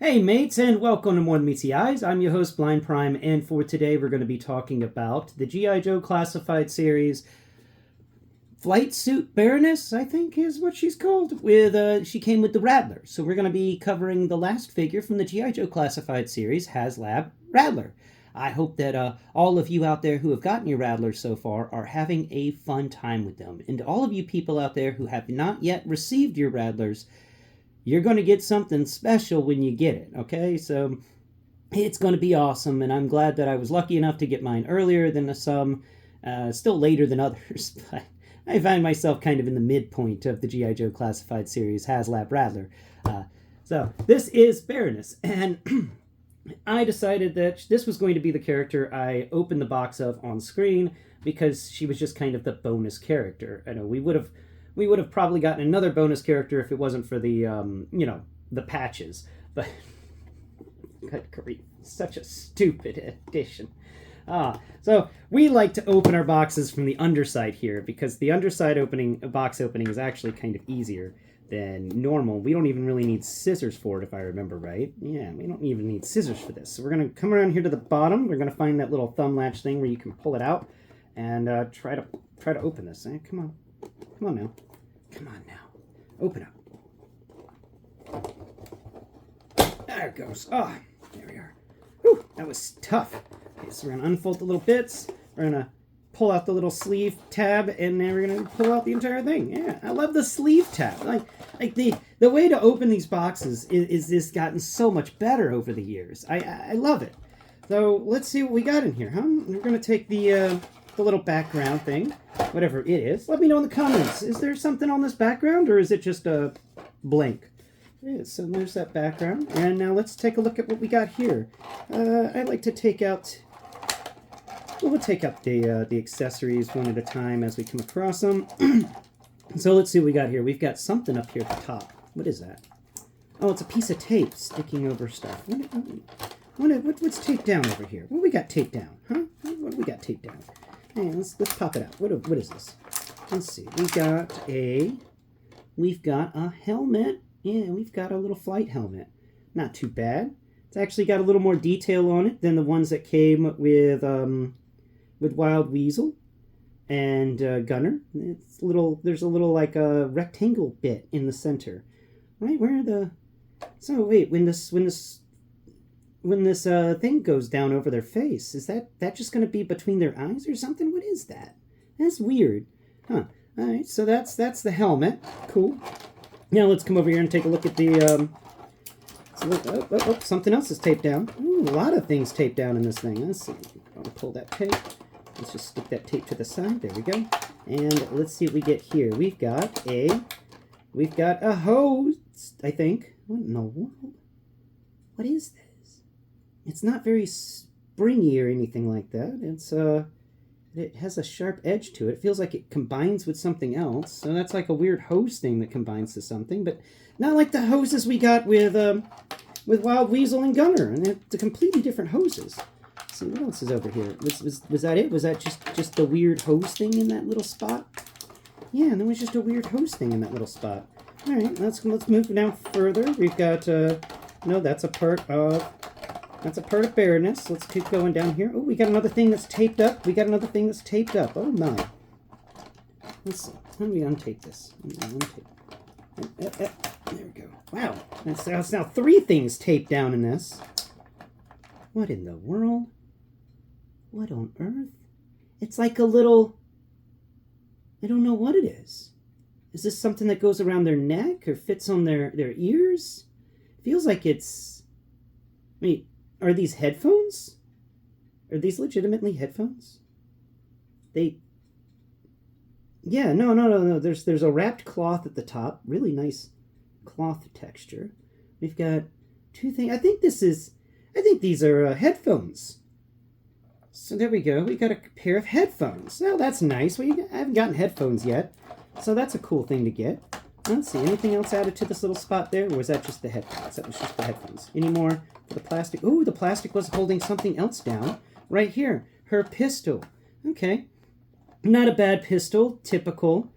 Hey mates, and welcome to MtMtE. I'm your host Blind Prime, and for today we're going to be talking about the G.I. Joe classified series Flight Suit Baroness, I think is what she's called. She came with the Rattler, so we're going to be covering the last figure from the G.I. Joe classified series, Haslab Rattler. I hope that all of you out there who have gotten your Rattlers so far are having a fun time with them. And to all of you people out there who have not yet received your Rattlers, you're going to get something special when you get it, okay? So it's going to be awesome, and I'm glad that I was lucky enough to get mine earlier than some, still later than others, but I find myself kind of in the midpoint of the G.I. Joe classified series, Haslab Rattler. So this is Baroness, and I decided that this was going to be the character I opened the box of on screen because she was just kind of the bonus character. I know we would have probably gotten another bonus character if it wasn't for the, the patches. But, good grief, such a stupid addition. So we like to open our boxes from the underside here because the underside box opening is actually kind of easier than normal. We don't even really need scissors for it, if I remember right. Yeah, we don't even need scissors for this. So we're going to come around here to the bottom. We're going to find that little thumb latch thing where you can pull it out and try to open this. Come on. Come on now. Come on now. Open up. There it goes. Oh, there we are. Whew, that was tough. Okay, so we're going to unfold the little bits. We're going to pull out the little sleeve tab, and then we're going to pull out the entire thing. Yeah, I love the sleeve tab. Like the way to open these boxes is just gotten so much better over the years. I love it. So let's see what we got in here, huh? We're going to take the little background thing, whatever it is. Let me know in the comments. Is there something on this background, or is it just a blank? Yeah, so there's that background. And now let's take a look at what we got here. I like to take out... We'll take out the accessories one at a time as we come across them. So let's see what we got here. We've got something up here at the top. What is that? Oh, it's a piece of tape sticking over stuff. What's taped down over here? What we got taped down, huh? What do we got taped down? Hey, let's pop it out. What is this? Let's see. We've got a helmet. Yeah, we've got a little flight helmet. Not too bad. It's actually got a little more detail on it than the ones that came with Wild Weasel and Gunner. There's a little like a rectangle bit in the center, right where the. So wait, when this thing goes down over their face, is that just going to be between their eyes or something? What is that? That's weird. Huh. All right, so that's the helmet. Cool. Now let's come over here and take a look at the... something else is taped down. Ooh, a lot of things taped down in this thing. Let's see. I'll pull that tape. Let's just stick that tape to the side. There we go. And let's see what we get here. We've got a hose, I think. What in the world? What is this? It's not very springy or anything like that. It has a sharp edge to it. It feels like it combines with something else. So that's like a weird hose thing that combines to something, but not like the hoses we got with Wild Weasel and Gunner. And they're completely different hoses. Let's see, what else is over here? Was that it? Was that just the weird hose thing in that little spot? Yeah, and there was just a weird hose thing in that little spot. All right, let's move now further. We've got that's a part of Baroness. Let's keep going down here. Oh, we got another thing that's taped up. Oh my. Let's see. How do we untape this? There we go. Wow. That's now 3 things taped down in this. What in the world? What on earth? It's like a little... I don't know what it is. Is this something that goes around their neck or fits on their ears? Feels like it's... Wait, are these headphones? Are these legitimately headphones? Yeah, no. There's a wrapped cloth at the top. Really nice cloth texture. We've got 2 things. I think these are headphones. So there we go. We got a pair of headphones. Well, that's nice. I haven't gotten headphones yet. So that's a cool thing to get. Let's see. Anything else added to this little spot there? Or was that just the headphones? That was just the headphones. Any more for the plastic? Ooh, the plastic was holding something else down. Right here. Her pistol. Okay. Not a bad pistol. Typical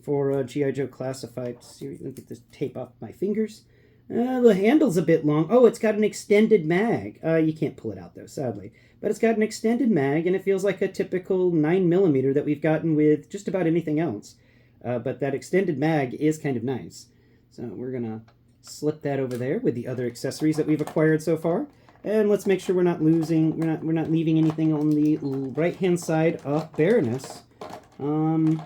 for G.I. Joe Classified series. Let me get this tape off my fingers. The handle's a bit long. Oh, it's got an extended mag. You can't pull it out, though, sadly. But it's got an extended mag, and it feels like a typical 9mm that we've gotten with just about anything else. But that extended mag is kind of nice. So we're going to slip that over there with the other accessories that we've acquired so far. And let's make sure we're not leaving anything on the right-hand side of Baroness. Oh.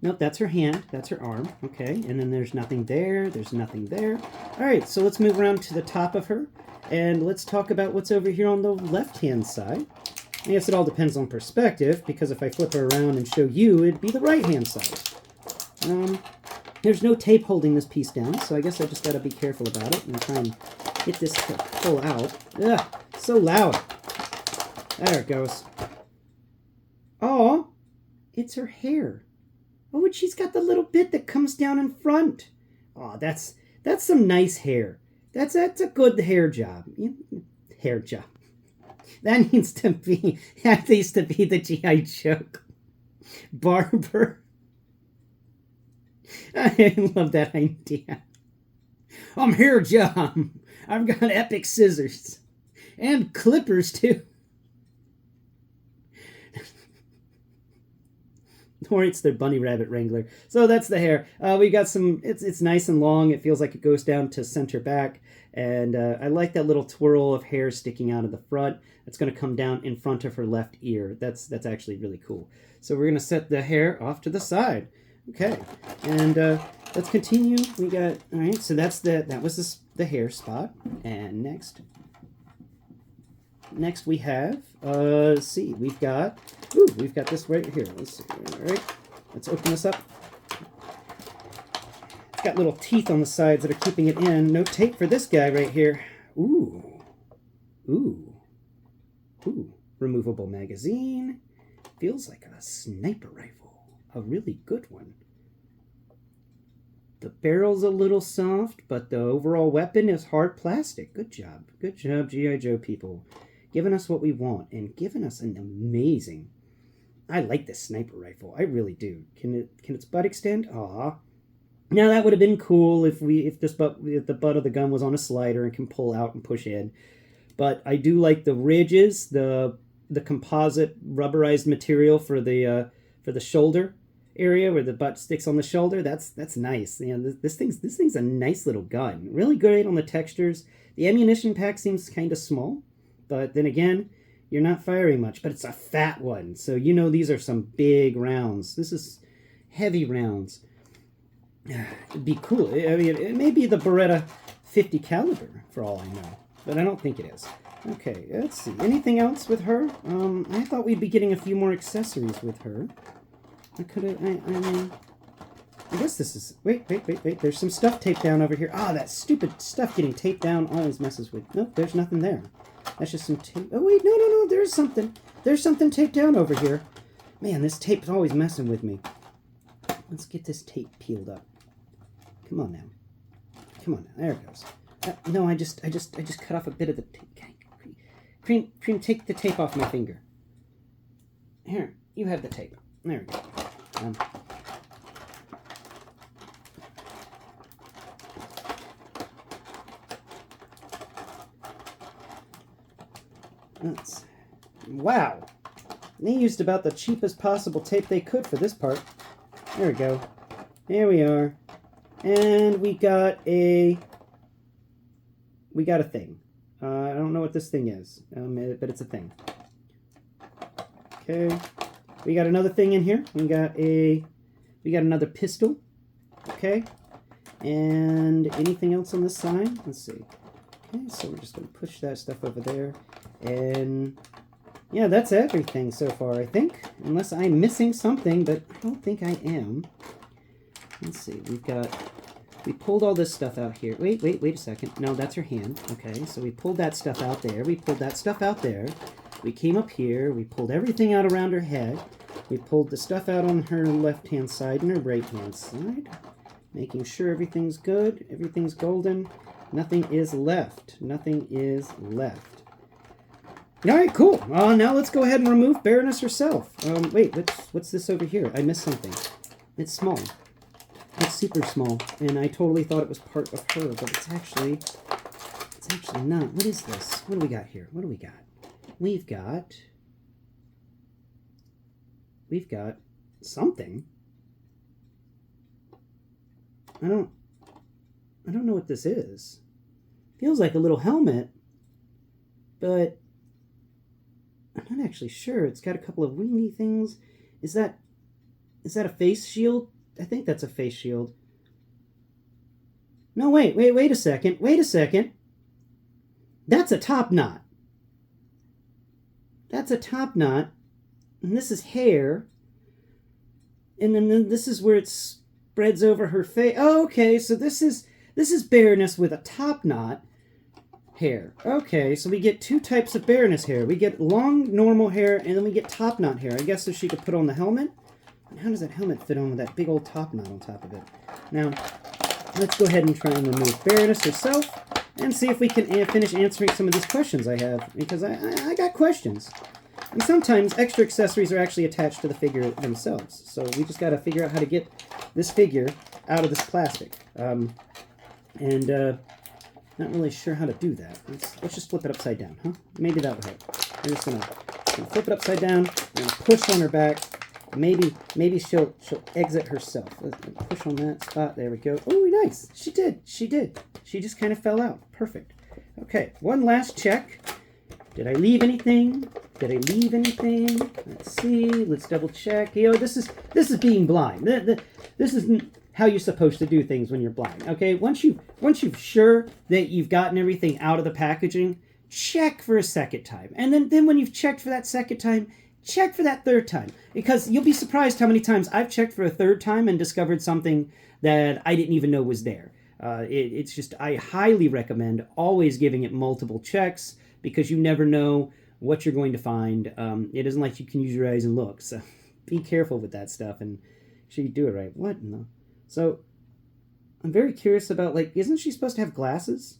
Nope, that's her hand. That's her arm. Okay, and then there's nothing there. There's nothing there. All right, so let's move around to the top of her, and let's talk about what's over here on the left-hand side. I guess it all depends on perspective, because if I flip her around and show you, it'd be the right-hand side. There's no tape holding this piece down, so I guess I just got to be careful about it and try and get this to pull out. Ugh, so loud. There it goes. Oh, it's her hair. Oh, and she's got the little bit that comes down in front. Oh, that's some nice hair. That's a good hair job. Hair job. That needs to be the G.I. Joe barber. I love that idea. I'm hair job. I've got epic scissors. And clippers, too. Or it's their bunny rabbit wrangler. So that's the hair. We got some, it's nice and long. It feels like it goes down to center back. And I like that little twirl of hair sticking out of the front. It's going to come down in front of her left ear. That's actually really cool. So we're going to set the hair off to the side. Okay. And let's continue. We got, all right, so that was the hair spot. And next we have, let's see, we've got this right here. Let's see, all right, let's open this up. It's got little teeth on the sides that are keeping it in. No tape for this guy right here. Ooh. Removable magazine. Feels like a sniper rifle. A really good one. The barrel's a little soft, but the overall weapon is hard plastic. Good job. Good job, G.I. Joe people. Giving us what we want and giving us an amazing... I like this sniper rifle. I really do. Can its butt extend? Aw. Now that would have been cool if the butt of the gun was on a slider and can pull out and push in. But I do like the ridges, the composite rubberized material for the shoulder area where the butt sticks on the shoulder. That's nice. You know, this thing's a nice little gun. Really great on the textures. The ammunition pack seems kind of small, but then again, you're not firing much. But it's a fat one, so you know these are some big rounds. This is heavy rounds. It'd be cool. I mean, it may be the Beretta 50 caliber for all I know, but I don't think it is. Okay, let's see. Anything else with her? I thought we'd be getting a few more accessories with her. I guess this is... Wait. There's some stuff taped down over here. Ah, that stupid stuff getting taped down always messes with... Nope, there's nothing there. That's just some tape... Oh, wait, no, there's something. There's something taped down over here. Man, this tape's always messing with me. Let's get this tape peeled up. Come on now. There it goes. No, I just cut off a bit of the tape. Cream, take the tape off my finger. Here, you have the tape. There we go. Wow. They used about the cheapest possible tape they could for this part. There we go. There we are. And we got a thing. I don't know what this thing is, but it's a thing. Okay. We got another thing in here. We got another pistol. Okay. And anything else on this side? Let's see. Okay, so we're just going to push that stuff over there. And yeah, that's everything so far, I think. Unless I'm missing something, but I don't think I am. Let's see. We pulled all this stuff out here. Wait a second. No, that's her hand. Okay, so we pulled that stuff out there. We pulled that stuff out there. We came up here. We pulled everything out around her head. We pulled the stuff out on her left-hand side and her right-hand side. Making sure everything's good. Everything's golden. Nothing is left. Nothing is left. All right, cool. Now let's go ahead and remove Baroness herself. Wait, what's this over here? I missed something. It's small. It's super small, and I totally thought it was part of her, but it's actually not. What is this? What do we got here? What do we got? We've got something. I don't know what this is. Feels like a little helmet, but I'm not actually sure. It's got a couple of wingy things. Is that a face shield? I think that's a face shield. No, wait a second. Wait a second. That's a top knot. That's a top knot. And this is hair. And then this is where it spreads over her face. Oh, okay, so this is Baroness with a top knot hair. Okay, so we get two types of Baroness hair. We get long, normal hair, and then we get top knot hair. I guess so she could put on the helmet. And how does that helmet fit on with that big old top knot on top of it? Now, let's go ahead and try and remove Baroness herself and see if we can finish answering some of these questions I have, because I got questions. And sometimes extra accessories are actually attached to the figure themselves. So we just got to figure out how to get this figure out of this plastic. Not really sure how to do that. Let's just flip it upside down, huh? Maybe that will help. I'm just gonna flip it upside down and push on her back. Maybe she'll exit herself. Let's push on that spot. There we go. Oh, nice. She did. She just kind of fell out. Perfect. Okay, one last check. Did I leave anything? Let's see. Let's double check. This is being blind. This is how you're supposed to do things when you're blind. Okay, once you've sure that you've gotten everything out of the packaging, check for a second time, and then when you've checked for that second time, check for that third time, because you'll be surprised how many times I've checked for a third time and discovered something that I didn't even know was there. It's just, I highly recommend always giving it multiple checks, because you never know what you're going to find. It isn't like you can use your eyes and look, so be careful with that stuff and make sure you do it right. What in the... So, I'm very curious about, isn't she supposed to have glasses?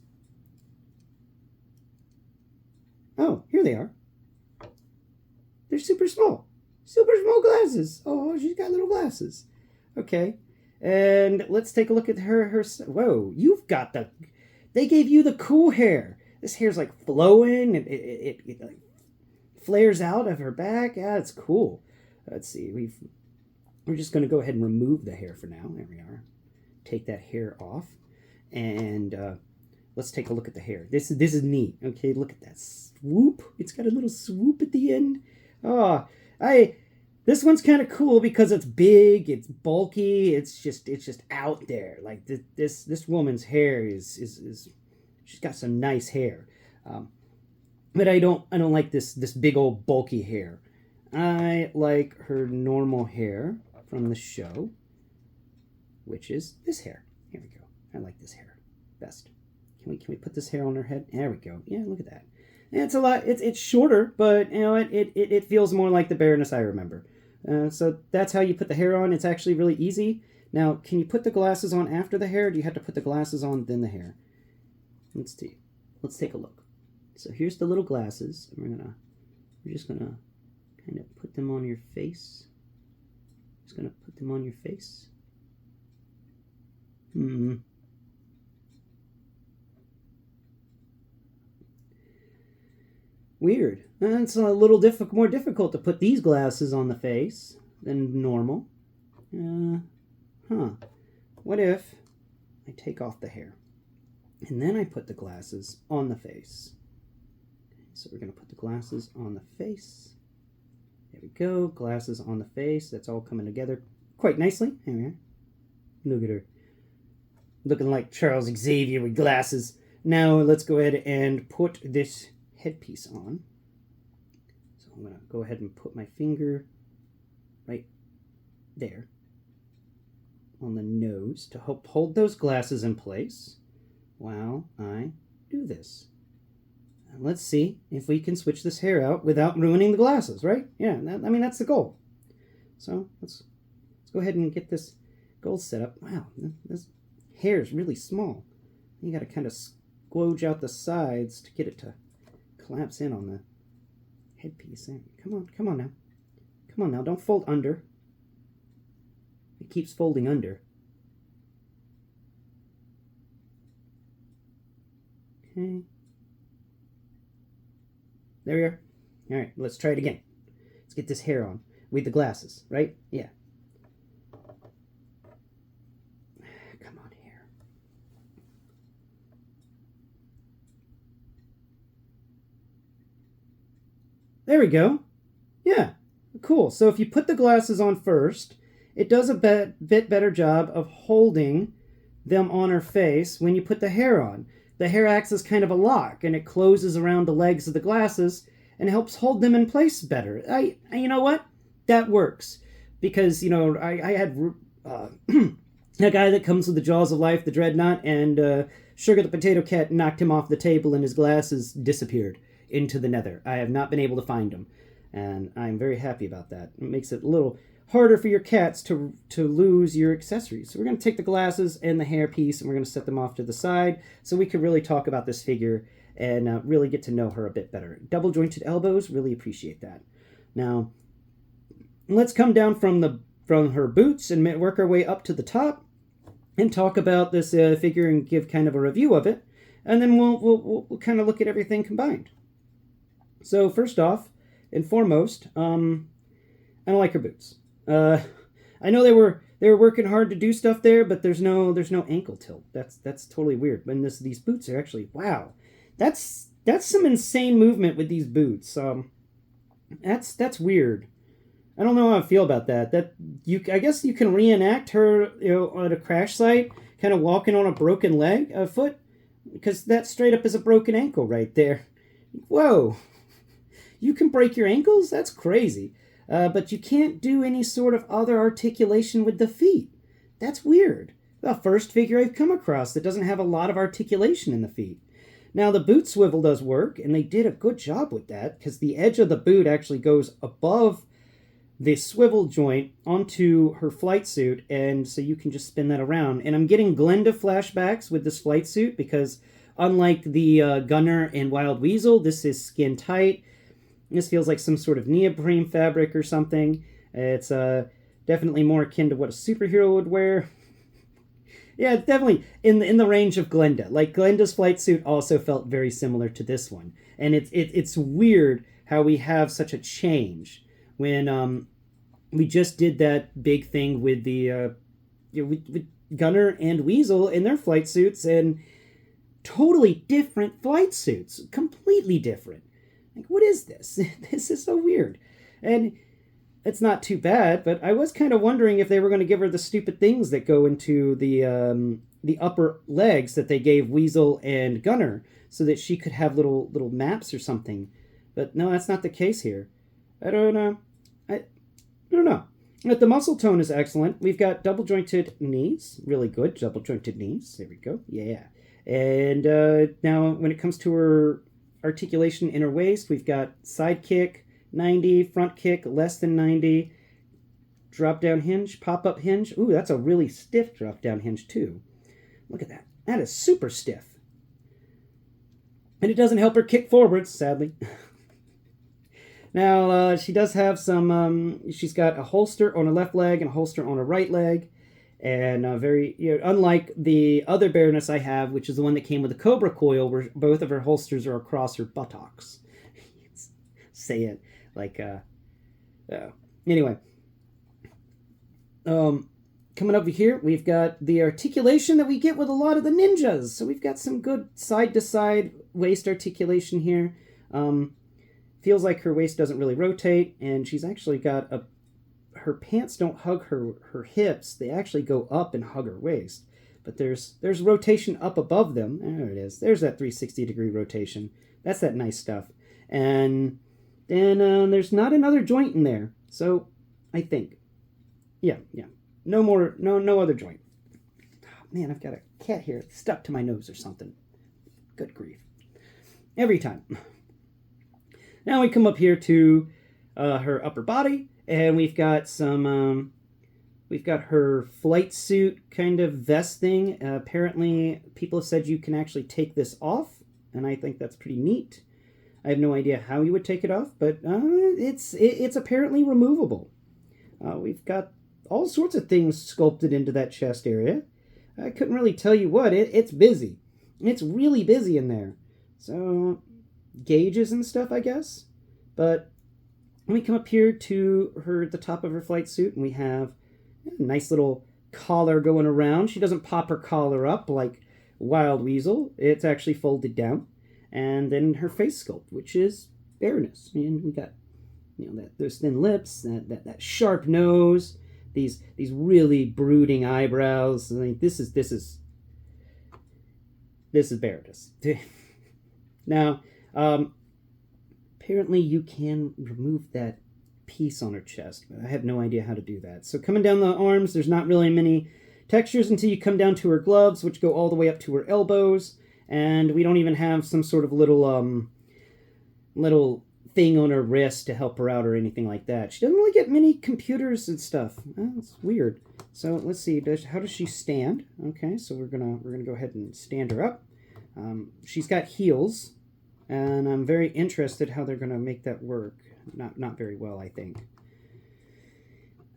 Oh, here they are. They're super small. Super small glasses. Oh, she's got little glasses. Okay. And let's take a look at her. Whoa, you've got the... They gave you the cool hair. This hair's flowing, and it flares out of her back. Yeah, it's cool. Let's see. We're just going to go ahead and remove the hair for now. There we are. Take that hair off. And let's take a look at the hair. This is neat. Okay, look at that swoop. It's got a little swoop at the end. Oh, this one's kind of cool because it's big, it's bulky, it's just out there. This woman's hair is she's got some nice hair. But I don't like this big old bulky hair. I like her normal hair from the show, which is this hair. Here we go. I like this hair best. Can we put this hair on her head? There we go. Yeah, look at that. It's a lot. It's shorter, but it feels more like the Baroness I remember. So that's how you put the hair on. It's actually really easy. Now, can you put the glasses on after the hair? Or do you have to put the glasses on then the hair? Let's see. Let's take a look. So here's the little glasses. We're just gonna kind of put them on your face. Just gonna put them on your face. Weird. It's a little more difficult to put these glasses on the face than normal. What if I take off the hair and then I put the glasses on the face? So we're going to put the glasses on the face. There we go. Glasses on the face. That's all coming together quite nicely. There we are. Look at her. Looking like Charles Xavier with glasses. Now let's go ahead and put this headpiece on. So I'm going to go ahead and put my finger right there on the nose to help hold those glasses in place while I do this. And let's see if we can switch this hair out without ruining the glasses, right? Yeah, that's the goal. So let's go ahead and get this goal set up. Wow, this hair is really small. You got to kind of squoge out the sides to get it to collapse in on the headpiece. Come on now. Don't fold under. It keeps folding under. Okay. There we are. All right, let's try it again. Let's get this hair on with the glasses, right? Yeah. Come on, hair. There we go. Yeah, cool. So if you put the glasses on first, it does a bit better job of holding them on her face when you put the hair on. The hair acts as kind of a lock, and it closes around the legs of the glasses and helps hold them in place better. You know what? That works. Because, I had a guy that comes with the Jaws of Life, the Dreadnought, and Sugar the Potato Cat knocked him off the table and his glasses disappeared into the nether. I have not been able to find them, and I'm very happy about that. It makes it a little harder for your cats to lose your accessories. So we're going to take the glasses and the hair piece, and we're going to set them off to the side so we can really talk about this figure and really get to know her a bit better. Double jointed elbows, really appreciate that. Now, let's come down from her boots and work our way up to the top and talk about this figure and give kind of a review of it, and then we'll kind of look at everything combined. So first off and foremost, I don't like her boots. I know they were working hard to do stuff there, but there's no ankle tilt. That's totally weird. And these boots are actually, wow, that's some insane movement with these boots. That's weird. I don't know how I feel about that. I guess you can reenact her, at a crash site, kind of walking on a broken foot, because that straight up is a broken ankle right there. Whoa, you can break your ankles? That's crazy. But you can't do any sort of other articulation with the feet. That's weird. The first figure I've come across that doesn't have a lot of articulation in the feet. Now, the boot swivel does work, and they did a good job with that, because the edge of the boot actually goes above the swivel joint onto her flight suit, and so you can just spin that around. And I'm getting Glenda flashbacks with this flight suit, because unlike the Gunner and Wild Weasel, this is skin tight. This feels like some sort of neoprene fabric or something. It's definitely more akin to what a superhero would wear. Yeah, it's definitely in the range of Glenda. Like, Glenda's flight suit also felt very similar to this one. And it's weird how we have such a change when we just did that big thing with the with Gunner and Weasel in their flight suits, and totally different flight suits. Completely different. Like, what is this? This is so weird. And it's not too bad, but I was kind of wondering if they were going to give her the stupid things that go into the upper legs that they gave Weasel and Gunner, so that she could have little maps or something. But no, that's not the case here. I don't know. I don't know. But the muscle tone is excellent. We've got double jointed knees. Really good. Double jointed knees. There we go. Yeah. And now when it comes to her articulation in her waist, we've got side kick, 90, front kick, less than 90, drop down hinge, pop up hinge. Ooh, that's a really stiff drop down hinge too. Look at that. That is super stiff. And it doesn't help her kick forwards, sadly. Now, she does have she's got a holster on her left leg and a holster on her right leg. And unlike the other Baroness I have, which is the one that came with a Cobra coil, where both of her holsters are across her buttocks. Say it like, anyway. Coming over here, we've got the articulation that we get with a lot of the ninjas. So we've got some good side-to-side waist articulation here. Feels like her waist doesn't really rotate, and she's actually got her pants don't hug her hips. They actually go up and hug her waist. But there's rotation up above them. There it is. There's that 360-degree rotation. That's that nice stuff. And then there's not another joint in there. So I think, yeah. No other joint. Oh, man, I've got a cat here stuck to my nose or something. Good grief. Every time. Now we come up here to her upper body, and we've got we've got her flight suit kind of vest thing. Apparently, people have said you can actually take this off, and I think that's pretty neat. I have no idea how you would take it off, but it's apparently removable. We've got all sorts of things sculpted into that chest area. I couldn't really tell you what. It's busy. It's really busy in there. So, gauges and stuff, I guess. But when we come up here to the top of her flight suit, and we have a nice little collar going around. She doesn't pop her collar up like Wild Weasel. It's actually folded down. And then her face sculpt, which is Baroness. And we got, those thin lips, that sharp nose, these really brooding eyebrows. I mean, this is Baroness. Now, apparently you can remove that piece on her chest, but I have no idea how to do that. So coming down the arms, there's not really many textures until you come down to her gloves, which go all the way up to her elbows, and we don't even have some sort of little thing on her wrist to help her out or anything like that. She doesn't really get many computers and stuff. It's weird. So let's see. How does she stand? Okay, so we're gonna go ahead and stand her up. She's got heels, and I'm very interested how they're gonna make that work. Not very well, I think.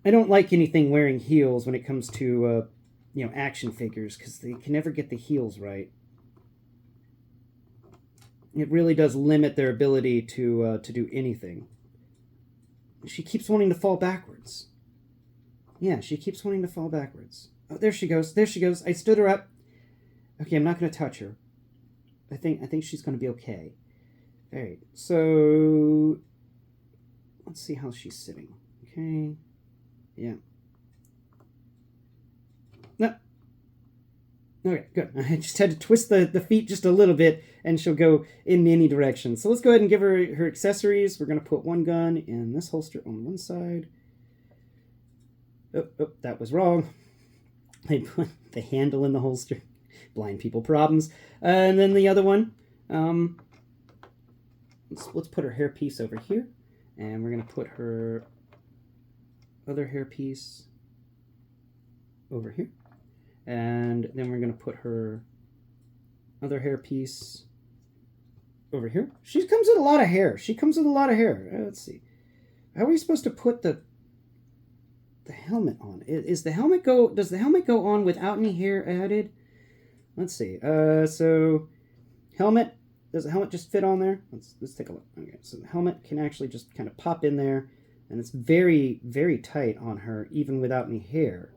I don't like anything wearing heels when it comes to action figures, because they can never get the heels right. It really does limit their ability to do anything. She keeps wanting to fall backwards. Yeah, she keeps wanting to fall backwards. Oh, there she goes. There she goes. I stood her up. Okay, I'm not going to touch her. I think she's going to be okay. All right. So let's see how she's sitting. Okay. Yeah. No. Okay, good. I just had to twist the feet just a little bit, and she'll go in any direction. So let's go ahead and give her her accessories. We're going to put one gun in this holster on one side. Oh, that was wrong. I put the handle in the holster. Blind people problems. And then the other one, let's put her hairpiece over here. And we're going to put her other hairpiece over here. And then we're going to put her other hairpiece over here. She comes with a lot of hair. Let's see. How are we supposed to put the helmet on? Does the helmet go on without any hair added? Let's see. So helmet, does the helmet just fit on there? Let's take a look. Okay, so the helmet can actually just kind of pop in there, and it's very, very tight on her, even without any hair.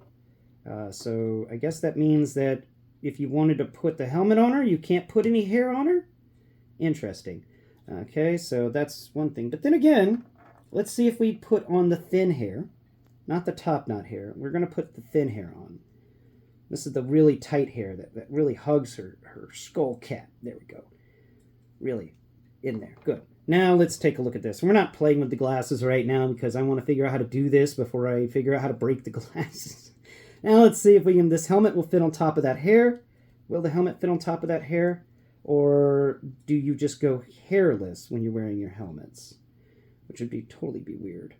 So I guess that means that if you wanted to put the helmet on her, you can't put any hair on her? Interesting. Okay, so that's one thing. But then again, let's see if we put on the thin hair, not the top knot hair. We're going to put the thin hair on. This is the really tight hair that really hugs her skull cap. There we go. Really in there. Good. Now let's take a look at this. We're not playing with the glasses right now because I want to figure out how to do this before I figure out how to break the glasses. Now let's see if this helmet will fit on top of that hair. Will the helmet fit on top of that hair? Or do you just go hairless when you're wearing your helmets? Which would totally be weird.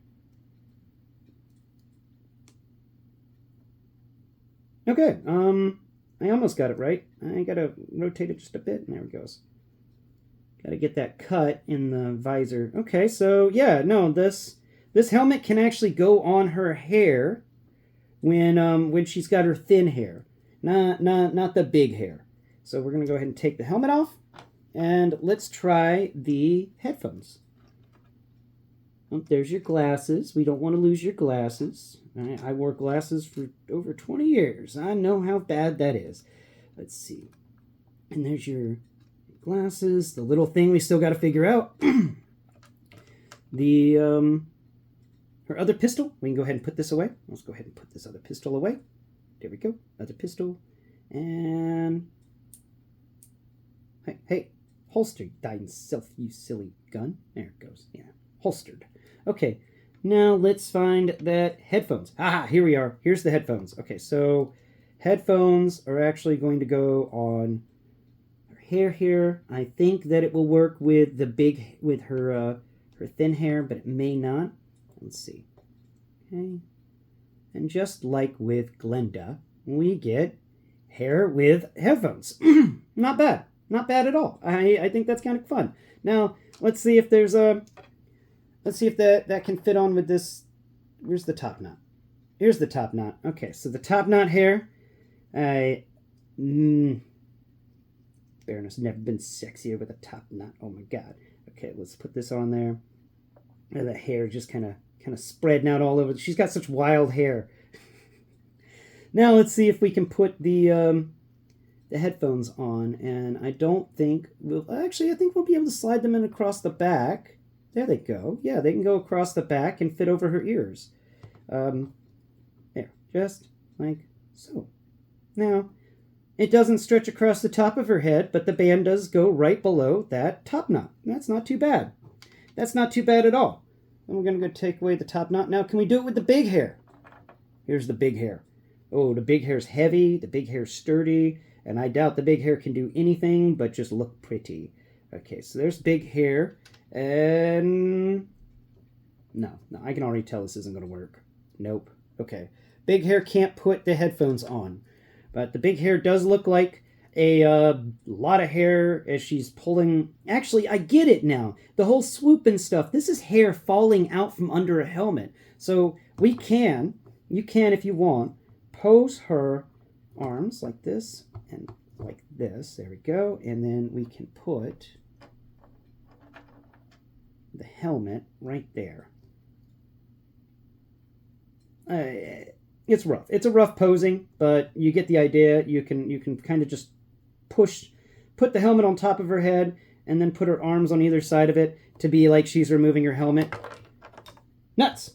Okay, I almost got it right. I gotta rotate it just a bit, and there it goes. Gotta get that cut in the visor. Okay, so yeah, no, this helmet can actually go on her hair when she's got her thin hair, not the big hair. So we're gonna go ahead and take the helmet off, and let's try the headphones. Oh, there's your glasses. We don't want to lose your glasses. I wore glasses for over 20 years. I know how bad that is. Let's see. And there's your glasses. The little thing we still got to figure out. Her other pistol. We can go ahead and put this away. Let's go ahead and put this other pistol away. There we go. Other pistol. And hey, holster, dying self, you silly gun. There it goes. Yeah, holstered. Okay, now let's find that headphones. Aha, here we are. Here's the headphones. Okay, so headphones are actually going to go on her hair here. I think that it will work with her thin hair, but it may not. Let's see. Okay, and just like with Glenda, we get hair with headphones. Not bad. Not bad at all. I think that's kind of fun. Now, let's see if there's let's see if that can fit on with this. Where's the top knot? Here's the top knot. Okay, so the top knot hair, Baroness. Never been sexier with a top knot. Oh my god. Okay, let's put this on there. And the hair just kind of spreading out all over. She's got such wild hair. Now let's see if we can put the headphones on. And I don't think I think we'll be able to slide them in across the back. There they go. Yeah, they can go across the back and fit over her ears. There, just like so. Now, it doesn't stretch across the top of her head, but the band does go right below that top knot. That's not too bad. That's not too bad at all. And we're going to go take away the top knot. Now, can we do it with the big hair? Here's the big hair. Oh, the big hair's heavy, the big hair's sturdy, and I doubt the big hair can do anything but just look pretty. Okay, so there's big hair, and no, I can already tell this isn't going to work. Nope. Okay, big hair can't put the headphones on, but the big hair does look like a lot of hair as she's pulling. Actually, I get it now. The whole swoop and stuff, this is hair falling out from under a helmet. So you can, if you want, pose her arms like this and like this. There we go. And then we can put the helmet right there. It's rough. It's a rough posing, but you get the idea. You can kind of just put the helmet on top of her head, and then put her arms on either side of it to be like she's removing her helmet. Nuts!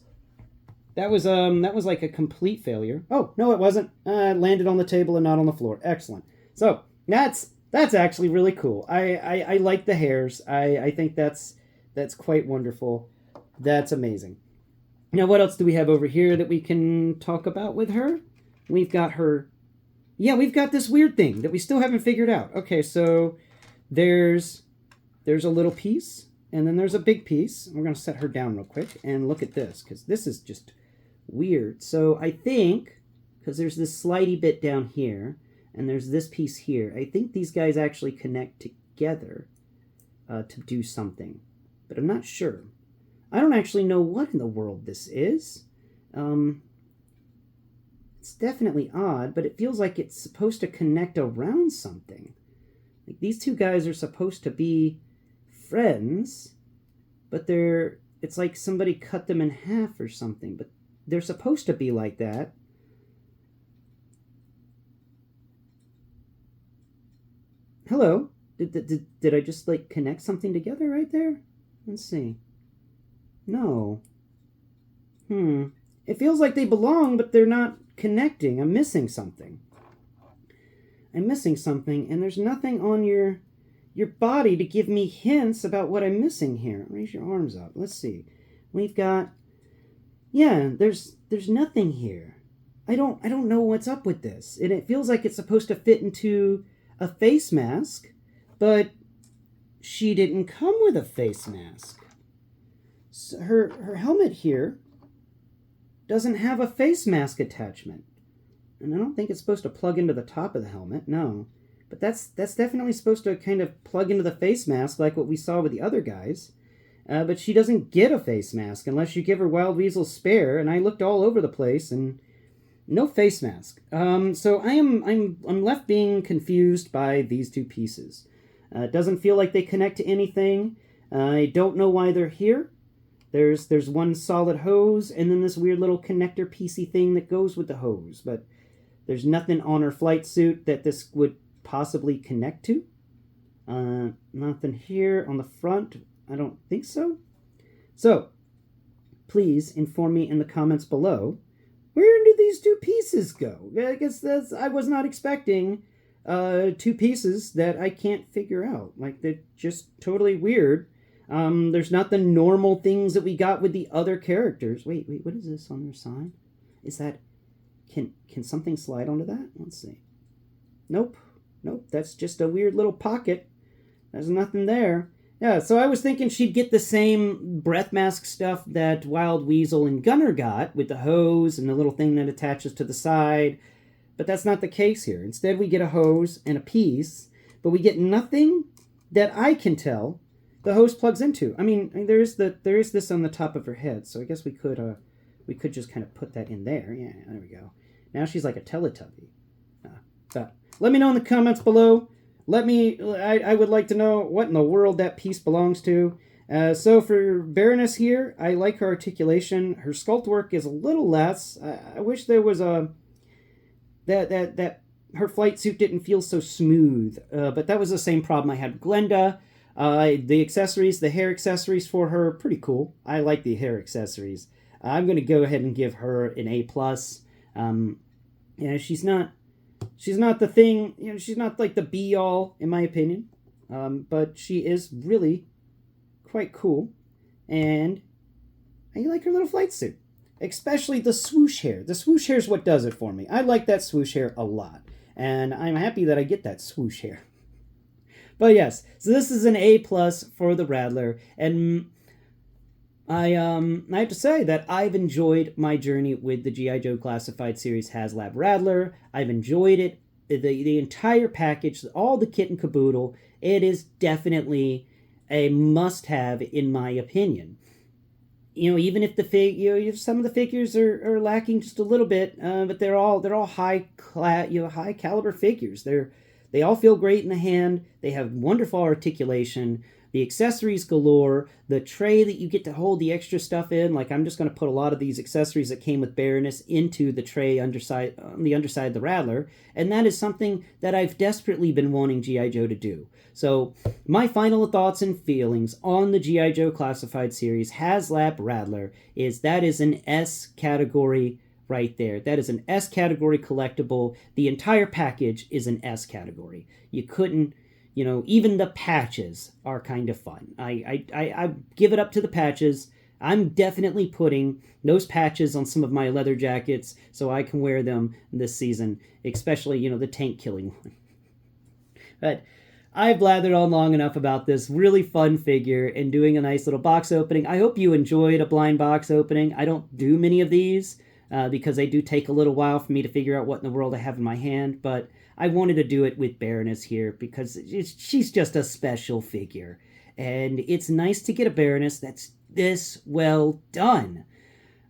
That was like a complete failure. Oh, no, it wasn't. It landed on the table and not on the floor. Excellent. So that's actually really cool. I like the hairs. I think that's quite wonderful. That's amazing. Now, what else do we have over here that we can talk about with her? We've got her. Yeah, we've got this weird thing that we still haven't figured out. Okay, so there's a little piece, and then there's a big piece. We're going to set her down real quick and look at this, because this is just weird. So I think, because there's this slidey bit down here, and there's this piece here, I think these guys actually connect together to do something. But I'm not sure. I don't actually know what in the world this is. It's definitely odd, but it feels like it's supposed to connect around something. Like these two guys are supposed to be friends, but it's like somebody cut them in half or something, but they're supposed to be like that. Hello? Did I just like connect something together right there? Let's see. No. It feels like they belong, but they're not connecting. I'm missing something. And there's nothing on your body to give me hints about what I'm missing here. Raise your arms up. Let's see. We've got, yeah, there's nothing here. I don't know what's up with this. And it feels like it's supposed to fit into a face mask, but she didn't come with a face mask. So her helmet here doesn't have a face mask attachment. And I don't think it's supposed to plug into the top of the helmet, no. But that's definitely supposed to kind of plug into the face mask like what we saw with the other guys. But she doesn't get a face mask unless you give her Wild Weasel's spare, and I looked all over the place and no face mask. So I'm left being confused by these two pieces. It doesn't feel like they connect to anything. I don't know why they're here. There's one solid hose, and then this weird little connector piecey thing that goes with the hose. But there's nothing on her flight suit that this would possibly connect to. Nothing here on the front. I don't think so. So, please inform me in the comments below. Where do these two pieces go? I guess I was not expecting two pieces that I can't figure out. Like, they're just totally weird. There's not the normal things that we got with the other characters. Wait, what is this on their side? Is that... Can something slide onto that? Let's see. Nope, that's just a weird little pocket. There's nothing there. Yeah, so I was thinking she'd get the same breath mask stuff that Wild Weasel and Gunner got, with the hose and the little thing that attaches to the side. But that's not the case here. Instead, we get a hose and a piece, but we get nothing that I can tell the hose plugs into. I mean, there is this on the top of her head, so I guess we could just kind of put that in there. Yeah, there we go. Now she's like a Teletubby. But let me know in the comments below I would like to know what in the world that piece belongs to. So for Baroness here, I like her articulation. Her sculpt work is a little less. I wish there was a that her flight suit didn't feel so smooth. But that was the same problem I had with Glenda. The accessories, the hair accessories for her, pretty cool. I like the hair accessories. I'm going to go ahead and give her an A plus. She's not the thing. She's not like the be all in my opinion. But she is really quite cool, and I like her little flight suit, especially the swoosh hair. The swoosh hair is what does it for me. I like that swoosh hair a lot, and I'm happy that I get that swoosh hair. But yes, so this is an A plus for the Rattler, and I have to say that I've enjoyed my journey with the G.I. Joe Classified Series Haslab Rattler. I've enjoyed it, the entire package, all the kit and caboodle. It is definitely a must-have in my opinion. Even if some of the figures are lacking just a little bit, but they're all high caliber figures. They all feel great in the hand. They have wonderful articulation. The accessories galore, the tray that you get to hold the extra stuff in. Like, I'm just going to put a lot of these accessories that came with Baroness into the tray on the underside of the Rattler, and that is something that I've desperately been wanting G.I. Joe to do. So, my final thoughts and feelings on the G.I. Joe Classified Series Haslab Rattler is that is an S category right there. That is an S category collectible. The entire package is an S category. You couldn't... even the patches are kind of fun. I give it up to the patches. I'm definitely putting those patches on some of my leather jackets so I can wear them this season, especially, the tank killing one. But I've blathered on long enough about this really fun figure and doing a nice little box opening. I hope you enjoyed a blind box opening. I don't do many of these because they do take a little while for me to figure out what in the world I have in my hand, but I wanted to do it with Baroness here because she's just a special figure. And it's nice to get a Baroness that's this well done.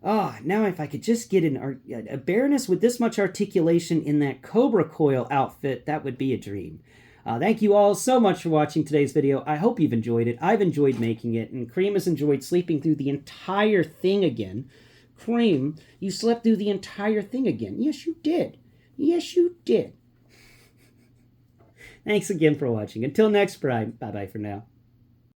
Now if I could just get a Baroness with this much articulation in that Cobra coil outfit, that would be a dream. Thank you all so much for watching today's video. I hope you've enjoyed it. I've enjoyed making it, and Cream has enjoyed sleeping through the entire thing again. Cream, you slept through the entire thing again. Yes, you did. Yes, you did. Thanks again for watching. Until next time, bye-bye for now.